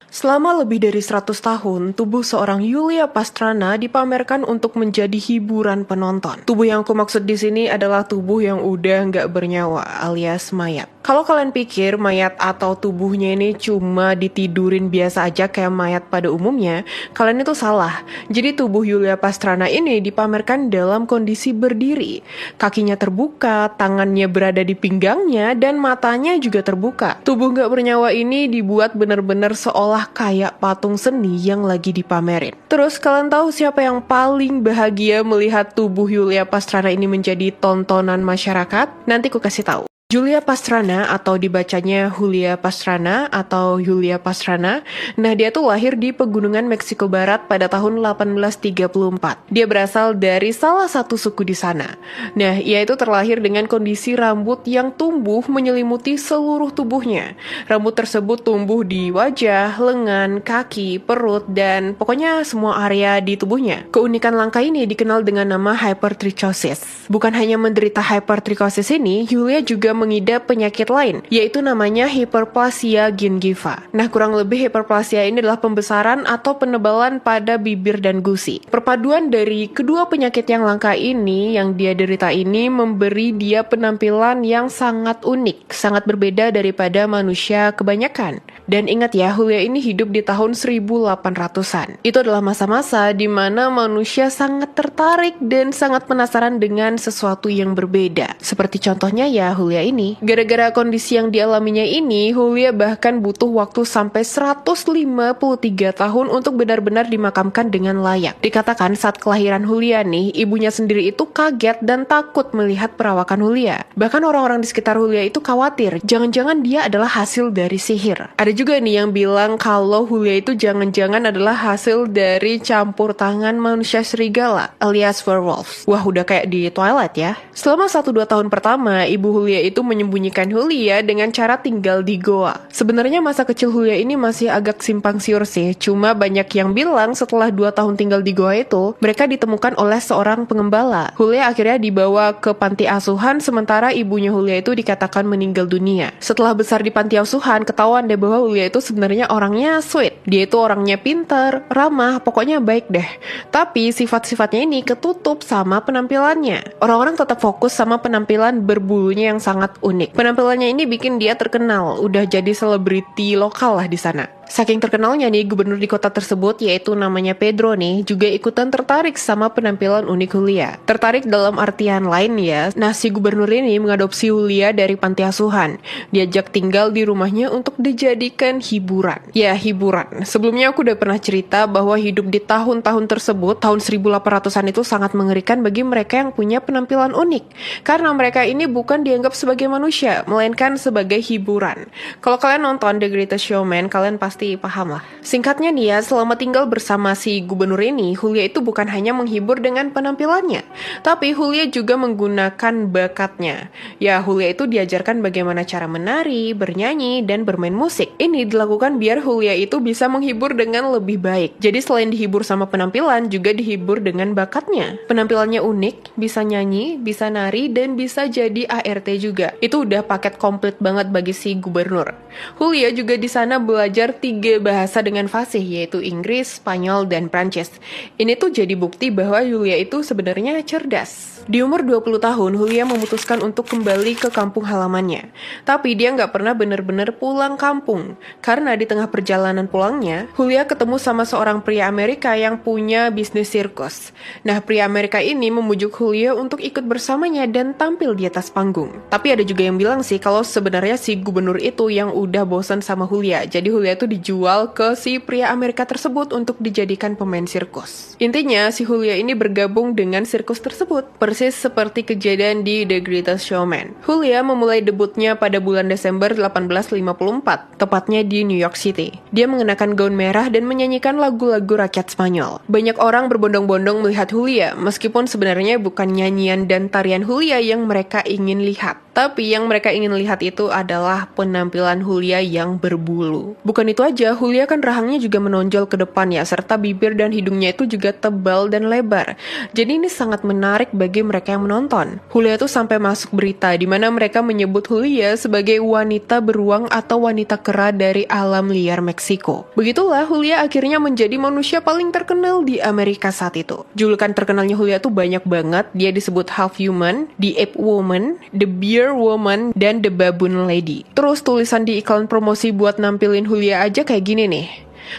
Selama lebih dari 100 tahun, tubuh seorang Yulia Pastrana dipamerkan untuk menjadi hiburan penonton. Tubuh yang aku maksud di sini adalah tubuh yang udah nggak bernyawa, alias mayat. Kalau kalian pikir mayat atau tubuhnya ini cuma ditidurin biasa aja kayak mayat pada umumnya, kalian itu salah. Jadi tubuh Yulia Pastrana ini dipamerkan dalam kondisi berdiri. Kakinya terbuka, tangannya berada di pinggangnya, dan matanya juga terbuka. Tubuh nggak bernyawa ini dibuat bener-bener seolah kayak patung seni yang lagi dipamerin. Terus kalian tahu siapa yang paling bahagia melihat tubuh Yulia Pastrana ini menjadi tontonan masyarakat? Nanti ku kasih tahu. Julia Pastrana atau dibacanya Julia Pastrana atau Yulia Pastrana, nah dia tuh lahir di pegunungan Meksiko Barat pada tahun 1834. Dia berasal dari salah satu suku di sana. Nah, ia itu terlahir dengan kondisi rambut yang tumbuh menyelimuti seluruh tubuhnya. Rambut tersebut tumbuh di wajah, lengan, kaki, perut, dan pokoknya semua area di tubuhnya. Keunikan langka ini dikenal dengan nama hypertrichosis. Bukan hanya menderita hypertrichosis ini, Yulia juga mengidap penyakit lain, yaitu namanya hiperplasia gingiva. Nah, kurang lebih hiperplasia ini adalah pembesaran atau penebalan pada bibir dan gusi. Perpaduan dari kedua penyakit yang langka ini, yang dia derita ini, memberi dia penampilan yang sangat unik, sangat berbeda daripada manusia kebanyakan. Dan ingat ya, Julia ini hidup di tahun 1800-an. Itu adalah masa-masa di mana manusia sangat tertarik dan sangat penasaran dengan sesuatu yang berbeda. Seperti contohnya ya, Julia ini. Gara-gara kondisi yang dialaminya ini, Julia bahkan butuh waktu sampai 153 tahun untuk benar-benar dimakamkan dengan layak. Dikatakan saat kelahiran Julia nih, ibunya sendiri itu kaget dan takut melihat perawakan Julia. Bahkan orang-orang di sekitar Julia itu khawatir, jangan-jangan dia adalah hasil dari sihir. Ada juga nih yang bilang kalau Julia itu jangan-jangan adalah hasil dari campur tangan manusia serigala, alias werewolves. Wah, udah kayak di Twilight ya. Selama 1-2 tahun pertama, ibu Julia itu menyembunyikan Julia dengan cara tinggal di goa. Sebenarnya masa kecil Julia ini masih agak simpang siur sih, cuma banyak yang bilang setelah 2 tahun tinggal di goa itu, mereka ditemukan oleh seorang pengembala. Julia akhirnya dibawa ke panti asuhan, sementara ibunya Julia itu dikatakan meninggal dunia. Setelah besar di panti asuhan, ketahuan deh bahwa Julia itu sebenarnya orangnya sweet. Dia itu orangnya pintar, ramah, pokoknya baik deh. Tapi sifat-sifatnya ini ketutup sama penampilannya. Orang-orang tetap fokus sama penampilan berbulunya yang sangat unik. Penampilannya ini bikin dia terkenal, udah jadi selebriti lokal lah di sana. Saking terkenalnya nih, gubernur di kota tersebut, yaitu namanya Pedro nih, juga ikutan tertarik sama penampilan unik Julia. Tertarik dalam artian lain ya. Nah, si gubernur ini mengadopsi Julia dari panti asuhan. Diajak tinggal di rumahnya untuk dijadikan hiburan. Ya, hiburan. Sebelumnya aku udah pernah cerita bahwa hidup di tahun-tahun tersebut, tahun 1800-an itu sangat mengerikan bagi mereka yang punya penampilan unik. Karena mereka ini bukan dianggap sebagai manusia, melainkan sebagai hiburan. Kalau kalian nonton The Greatest Showman, kalian pasti paham lah. Singkatnya nih ya, selama tinggal bersama si gubernur ini, Julia itu bukan hanya menghibur dengan penampilannya, tapi Julia juga menggunakan bakatnya. Ya, Julia itu diajarkan bagaimana cara menari, bernyanyi, dan bermain musik. Ini dilakukan biar Julia itu bisa menghibur dengan lebih baik. Jadi selain dihibur sama penampilan, juga dihibur dengan bakatnya. Penampilannya unik, bisa nyanyi, bisa nari, dan bisa jadi ART juga. Itu udah paket komplit banget bagi si gubernur. Julia juga di sana belajar 3 bahasa dengan fasih, yaitu Inggris, Spanyol, dan Prancis. Ini tuh jadi bukti bahwa Julia itu sebenarnya cerdas. Di umur 20 tahun, Julia memutuskan untuk kembali ke kampung halamannya. Tapi dia nggak pernah benar-benar pulang kampung. Karena di tengah perjalanan pulangnya, Julia ketemu sama seorang pria Amerika yang punya bisnis sirkus. Nah, pria Amerika ini memujuk Julia untuk ikut bersamanya dan tampil di atas panggung. Tapi ada juga yang bilang sih kalau sebenarnya si gubernur itu yang udah bosan sama Julia. Jadi Julia itu dijual ke si pria Amerika tersebut untuk dijadikan pemain sirkus. Intinya, si Julia ini bergabung dengan sirkus tersebut. Persis seperti kejadian di The Greatest Showman. Julia memulai debutnya pada bulan Desember 1854, tepatnya di New York City. Dia mengenakan gaun merah dan menyanyikan lagu-lagu rakyat Spanyol. Banyak orang berbondong-bondong melihat Julia, meskipun sebenarnya bukan nyanyian dan tarian Julia yang mereka ingin lihat, Tapi yang mereka ingin lihat itu adalah penampilan Julia yang berbulu. Bukan itu aja, Julia kan rahangnya juga menonjol ke depan ya, serta bibir dan hidungnya itu juga tebal dan lebar. Jadi ini sangat menarik bagi mereka yang menonton. Julia tuh sampai masuk berita di mana mereka menyebut Julia sebagai wanita beruang atau wanita kera dari alam liar Meksiko. Begitulah Julia akhirnya menjadi manusia paling terkenal di Amerika saat itu. Julukan terkenalnya Julia tuh banyak banget. Dia disebut Half Human, The Ape Woman, The Bear Woman, dan The Baboon Lady. Terus tulisan di iklan promosi buat nampilin Julia aja kayak gini nih.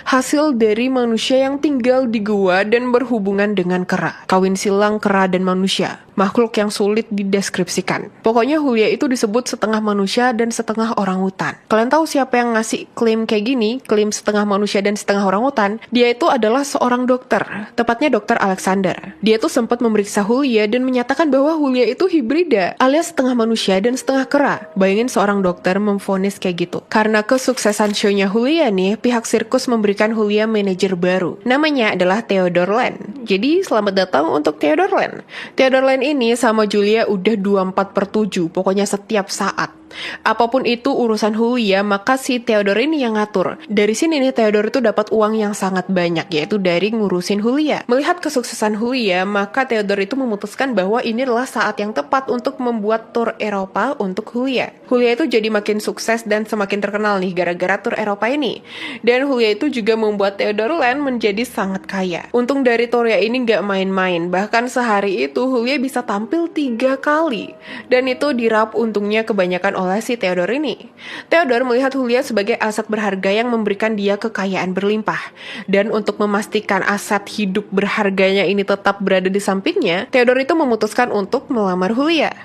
Hasil dari manusia yang tinggal di gua dan berhubungan dengan kera. Kawin silang kera dan manusia. Makhluk yang sulit dideskripsikan. Pokoknya Julia itu disebut setengah manusia dan setengah orangutan. Kalian tahu siapa yang ngasih klaim kayak gini? Klaim setengah manusia dan setengah orangutan? Dia itu adalah seorang dokter. Tepatnya Dokter Alexander. Dia tuh sempat memeriksa Julia dan menyatakan bahwa Julia itu hibrida, alias setengah manusia dan setengah kera. Bayangin seorang dokter memvonis kayak gitu. Karena kesuksesan show-nya Julia nih, pihak sirkus memberikan Julia manajer baru. Namanya adalah Theodore Land. Jadi selamat datang untuk Theodore Land. Theodore Land ini sama Julia udah 24/7, pokoknya setiap saat. Apapun itu urusan Julia, maka si Theodore ini yang ngatur. Dari sini nih Theodore itu dapat uang yang sangat banyak, yaitu dari ngurusin Julia. Melihat kesuksesan Julia, maka Theodore itu memutuskan bahwa ini adalah saat yang tepat untuk membuat tur Eropa untuk Julia. Julia itu jadi makin sukses dan semakin terkenal nih gara-gara tur Eropa ini. Dan Julia itu juga membuat Theodore Land menjadi sangat kaya. Untung dari turnya ini nggak main-main, bahkan sehari itu Julia bisa tampil 3 kali. Dan itu dirap untungnya kebanyakan oleh si Theodore ini. Theodore melihat Julia sebagai aset berharga yang memberikan dia kekayaan berlimpah. Dan untuk memastikan aset hidup berharganya ini tetap berada di sampingnya, Theodore itu memutuskan untuk melamar Julia.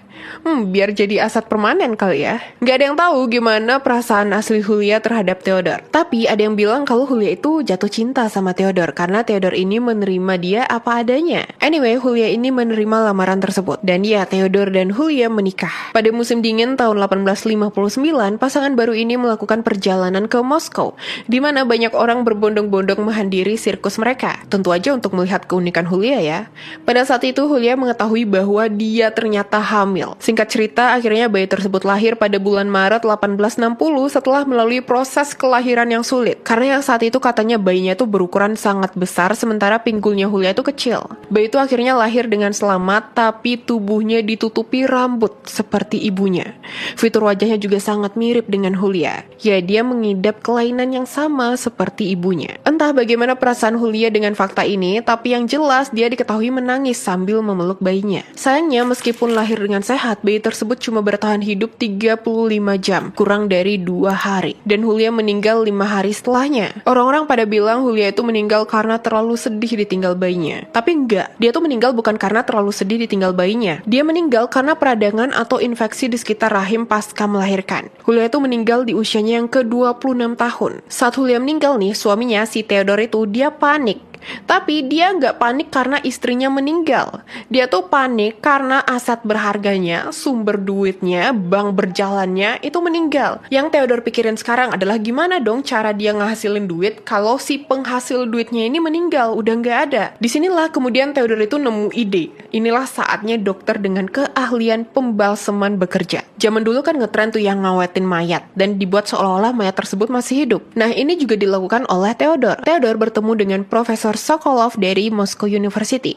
Biar jadi aset permanen kali ya. Gak ada yang tahu gimana perasaan asli Julia terhadap Theodore. Tapi ada yang bilang kalau Julia itu jatuh cinta sama Theodore karena Theodore ini menerima dia apa adanya. Anyway, Julia ini menerima lamaran tersebut. Dan ya, Theodore dan Julia menikah. Pada musim dingin tahun 1859, pasangan baru ini melakukan perjalanan ke Moskow, di mana banyak orang berbondong-bondong menghadiri sirkus mereka. Tentu aja untuk melihat keunikan Julia ya. Pada saat itu Julia mengetahui bahwa dia ternyata hamil. Singkat cerita, akhirnya bayi tersebut lahir pada bulan Maret 1860 setelah melalui proses kelahiran yang sulit. Karena yang saat itu katanya bayinya itu berukuran sangat besar sementara pinggulnya Julia itu kecil. Bayi itu akhirnya lahir dengan selamat tapi tubuhnya ditutupi rambut seperti ibunya. Fitur wajahnya juga sangat mirip dengan Julia. Ya, dia mengidap kelainan yang sama seperti ibunya. Entah bagaimana perasaan Julia dengan fakta ini, tapi yang jelas dia diketahui menangis sambil memeluk bayinya. Sayangnya meskipun lahir dengan sehat, bayi tersebut cuma bertahan hidup 35 jam, kurang dari 2 hari. Dan Julia meninggal 5 hari setelahnya. Orang-orang pada bilang Julia itu meninggal karena terlalu sedih ditinggal bayinya. Tapi enggak, dia tuh meninggal bukan karena terlalu sedih ditinggal bayinya. Dia meninggal karena peradangan atau infeksi di sekitar rahim pasca melahirkan. Julia itu meninggal di usianya yang ke-26 tahun. Saat Julia meninggal nih, suaminya si Theodore itu dia panik. Tapi dia nggak panik karena istrinya meninggal. Dia tuh panik karena aset berharganya, sumber duitnya, bank berjalannya itu meninggal. Yang Theodore pikirin sekarang adalah gimana dong cara dia ngehasilin duit kalau si penghasil duitnya ini meninggal, udah nggak ada. Disinilah kemudian Theodore itu nemu ide. Inilah saatnya dokter dengan keahlian pembalseman bekerja. Zaman dulu kan ngetren tuh yang ngawetin mayat dan dibuat seolah-olah mayat tersebut masih hidup. Nah, ini juga dilakukan oleh Theodore. Theodore bertemu dengan Profesor Sokolov dari Moscow University.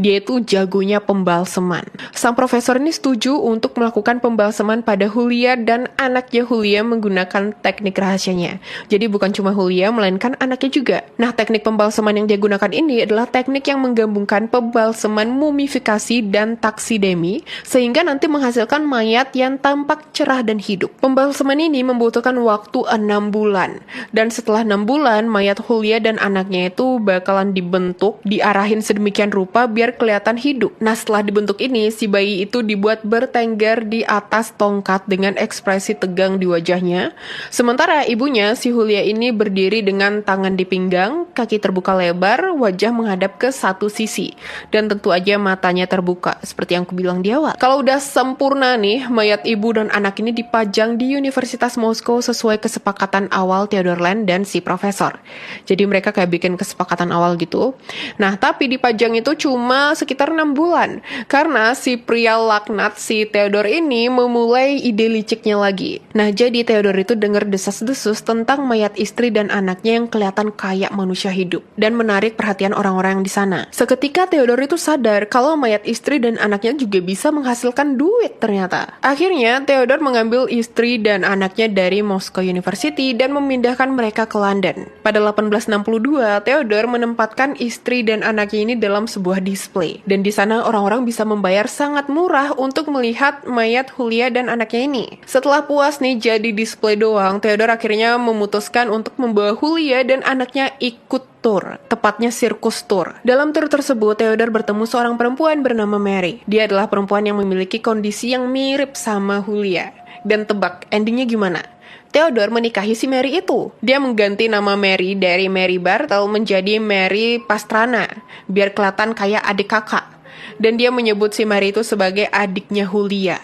Dia itu jagonya pembalseman. Sang profesor ini setuju untuk melakukan pembalseman pada Julia dan anaknya Julia menggunakan teknik rahasianya. Jadi bukan cuma Julia, melainkan anaknya juga. Nah, teknik pembalseman yang dia gunakan ini adalah teknik yang menggabungkan pembalseman, mumifikasi, dan taksidemi, sehingga nanti menghasilkan mayat yang tampak cerah dan hidup. Pembalseman ini membutuhkan waktu 6 bulan. Dan setelah 6 bulan, mayat Julia dan anaknya itu bakalan dibentuk, diarahin sedemikian rupa biar kelihatan hidup. Nah, setelah dibentuk ini, si bayi itu dibuat bertengger di atas tongkat dengan ekspresi tegang di wajahnya. Sementara ibunya, si Julia ini berdiri dengan tangan di pinggang, kaki terbuka lebar, wajah menghadap ke satu sisi. Dan tentu aja matanya terbuka, seperti yang aku bilang di awal. Kalau udah sempurna nih, mayat ibu dan anak ini dipajang di Universitas Moskow sesuai kesepakatan awal Theodore Land dan si profesor. Jadi mereka kayak bikin kesepakatan awal awal gitu. Nah, tapi dipajang itu cuma sekitar 6 bulan. Karena si pria laknat, si Theodore ini memulai ide liciknya lagi. Nah, jadi Theodore itu dengar desas-desus tentang mayat istri dan anaknya yang kelihatan kayak manusia hidup. Dan menarik perhatian orang-orang yang di sana. Seketika Theodore itu sadar kalau mayat istri dan anaknya juga bisa menghasilkan duit ternyata. Akhirnya, Theodore mengambil istri dan anaknya dari Moscow University dan memindahkan mereka ke London. Pada 1862, Theodore menempatkan istri dan anaknya ini dalam sebuah display. Dan di sana orang-orang bisa membayar sangat murah untuk melihat mayat Julia dan anaknya ini. Setelah puas nih jadi display doang, Theodore akhirnya memutuskan untuk membawa Julia dan anaknya ikut tour, tepatnya sirkus tour. Dalam tour tersebut, Theodore bertemu seorang perempuan bernama Mary. Dia adalah perempuan yang memiliki kondisi yang mirip sama Julia. Dan tebak, endingnya gimana? Theodore menikahi si Mary itu. Dia mengganti nama Mary dari Mary Bartle menjadi Mary Pastrana, biar kelihatan kayak adik kakak. Dan dia menyebut si Mary itu sebagai adiknya Julia.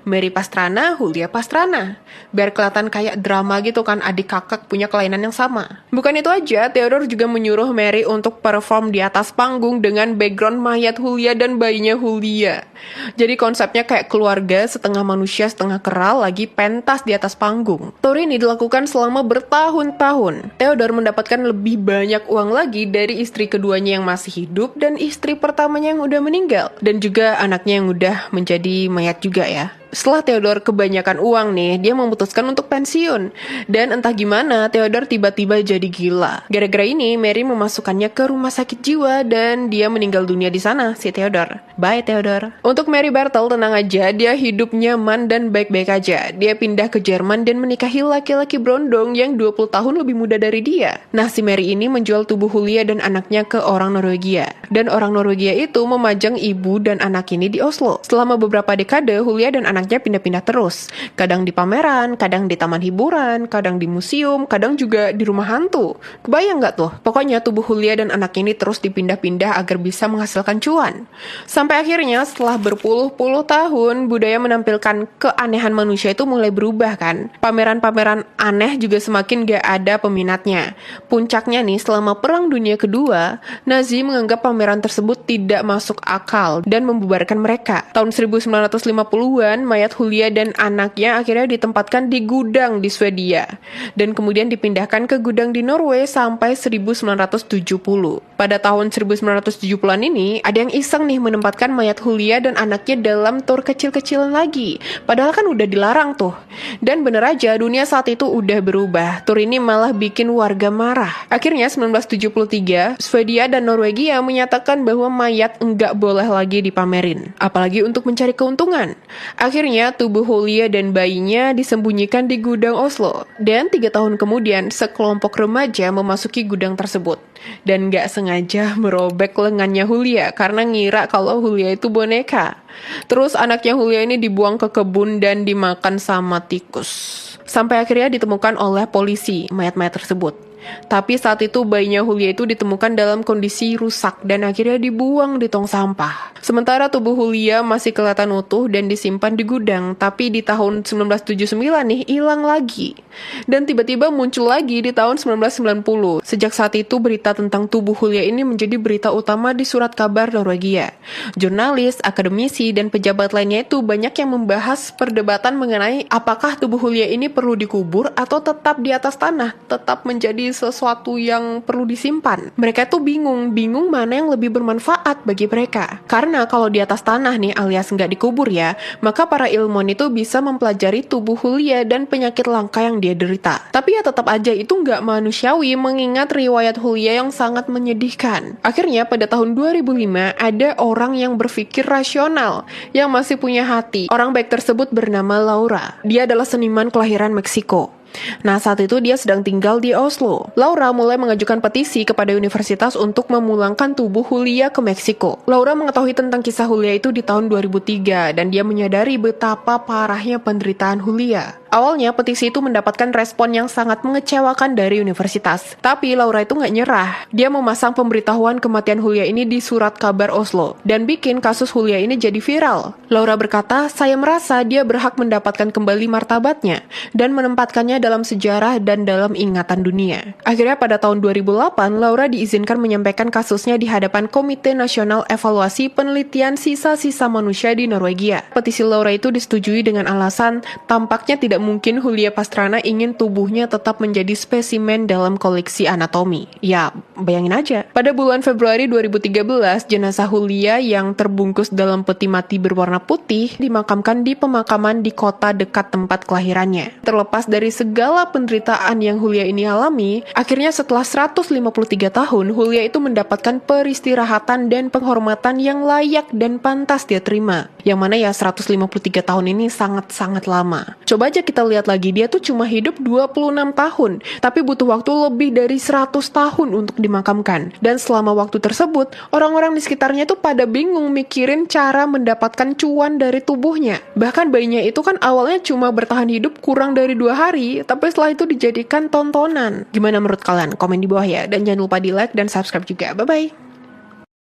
Mary Pastrana, Julia Pastrana. Biar kelihatan kayak drama gitu kan, adik kakak punya kelainan yang sama. Bukan itu aja, Theodore juga menyuruh Mary untuk perform di atas panggung dengan background mayat Julia dan bayinya Julia. Jadi konsepnya kayak keluarga setengah manusia setengah kera lagi pentas di atas panggung. Tour ini dilakukan selama bertahun-tahun. Theodore mendapatkan lebih banyak uang lagi dari istri keduanya yang masih hidup dan istri pertamanya yang udah meninggal. Dan juga anaknya yang udah menjadi mayat juga ya. Setelah Theodore kebanyakan uang nih, dia memutuskan untuk pensiun. Dan entah gimana, Theodore tiba-tiba jadi gila. Gara-gara ini, Mary memasukkannya ke rumah sakit jiwa dan dia meninggal dunia di sana, si Theodore. Bye, Theodore. Untuk Mary Bartle, tenang aja, dia hidup nyaman dan baik-baik aja. Dia pindah ke Jerman dan menikahi laki-laki berondong yang 20 tahun lebih muda dari dia. Nah, si Mary ini menjual tubuh Julia dan anaknya ke orang Norwegia. Dan orang Norwegia itu memajang ibu dan anak ini di Oslo. Selama beberapa dekade, Julia dan anaknya pindah-pindah terus. Kadang di pameran, kadang di taman hiburan, kadang di museum, kadang juga di rumah hantu. Kebayang nggak tuh? Pokoknya tubuh Julia dan anaknya ini terus dipindah-pindah agar bisa menghasilkan cuan. Sampai akhirnya setelah berpuluh-puluh tahun, budaya menampilkan keanehan manusia itu mulai berubah kan. Pameran-pameran aneh juga semakin gak ada peminatnya. Puncaknya nih, selama Perang Dunia Kedua, Nazi menganggap pameran tersebut tidak masuk akal dan membubarkan mereka. Tahun 1950-an, mayat Julia dan anaknya akhirnya ditempatkan di gudang di Swedia. Dan kemudian dipindahkan ke gudang di Norway sampai 1970. Pada tahun 1970-an ini, ada yang iseng nih menempatkan mayat Julia dan anaknya dalam tour kecil-kecilan lagi. Padahal kan udah dilarang tuh. Dan bener aja, dunia saat itu udah berubah. Tour ini malah bikin warga marah. Akhirnya 1973, Swedia dan Norwegia menyatakan bahwa mayat enggak boleh lagi dipamerin. Apalagi untuk mencari keuntungan. Akhirnya, tubuh Julia dan bayinya disembunyikan di gudang Oslo. Dan 3 tahun kemudian, sekelompok remaja memasuki gudang tersebut. Dan gak sengaja merobek lengannya Julia karena ngira kalau Julia itu boneka. Terus anaknya Julia ini dibuang ke kebun dan dimakan sama tikus. Sampai akhirnya ditemukan oleh polisi mayat-mayat tersebut. Tapi saat itu bayinya Julia itu ditemukan dalam kondisi rusak dan akhirnya dibuang di tong sampah. Sementara tubuh Julia masih kelihatan utuh dan disimpan di gudang, tapi di tahun 1979 nih hilang lagi. Dan tiba-tiba muncul lagi di tahun 1990. Sejak saat itu berita tentang tubuh Julia ini menjadi berita utama di surat kabar Norwegia. Jurnalis, akademisi, dan pejabat lainnya itu banyak yang membahas perdebatan mengenai apakah tubuh Julia ini perlu dikubur atau tetap di atas tanah, tetap menjadi sesuatu yang perlu disimpan. Mereka tuh bingung mana yang lebih bermanfaat bagi mereka. Karena kalau di atas tanah nih alias nggak dikubur ya, maka para ilmuwan itu bisa mempelajari tubuh Julia dan penyakit langka yang dia derita. Tapi ya tetap aja itu nggak manusiawi mengingat riwayat Julia yang sangat menyedihkan. Akhirnya pada tahun 2005 ada orang yang berpikir rasional, yang masih punya hati. Orang baik tersebut bernama Laura. Dia adalah seniman kelahiran Meksiko. Nah, saat itu dia sedang tinggal di Oslo. Laura mulai mengajukan petisi kepada universitas untuk memulangkan tubuh Julia ke Meksiko. Laura mengetahui tentang kisah Julia itu di tahun 2003 dan dia menyadari betapa parahnya penderitaan Julia. Awalnya petisi itu mendapatkan respon yang sangat mengecewakan dari universitas. Tapi Laura itu nggak nyerah. Dia memasang pemberitahuan kematian Julia ini di surat kabar Oslo dan bikin kasus Julia ini jadi viral. Laura berkata, saya merasa dia berhak mendapatkan kembali martabatnya dan menempatkannya dalam sejarah dan dalam ingatan dunia. Akhirnya pada tahun 2008, Laura diizinkan menyampaikan kasusnya di hadapan Komite Nasional Evaluasi Penelitian Sisa-Sisa Manusia di Norwegia. Petisi Laura itu disetujui dengan alasan tampaknya tidak mungkin Julia Pastrana ingin tubuhnya tetap menjadi spesimen dalam koleksi anatomi. Ya, bayangin aja. Pada bulan Februari 2013, jenazah Julia yang terbungkus dalam peti mati berwarna putih dimakamkan di pemakaman di kota dekat tempat kelahirannya. Terlepas dari segala penderitaan yang Julia ini alami, akhirnya setelah 153 tahun, Julia itu mendapatkan peristirahatan dan penghormatan yang layak dan pantas dia terima. Yang mana ya 153 tahun ini sangat-sangat lama. Coba aja kita lihat lagi, dia tuh cuma hidup 26 tahun, tapi butuh waktu lebih dari 100 tahun untuk dimakamkan. Dan selama waktu tersebut, orang-orang di sekitarnya tuh pada bingung mikirin cara mendapatkan cuan dari tubuhnya. Bahkan bayinya itu kan awalnya cuma bertahan hidup kurang dari 2 hari, tapi setelah itu dijadikan tontonan. Gimana menurut kalian? Komen di bawah ya, dan jangan lupa di like dan subscribe juga. Bye-bye!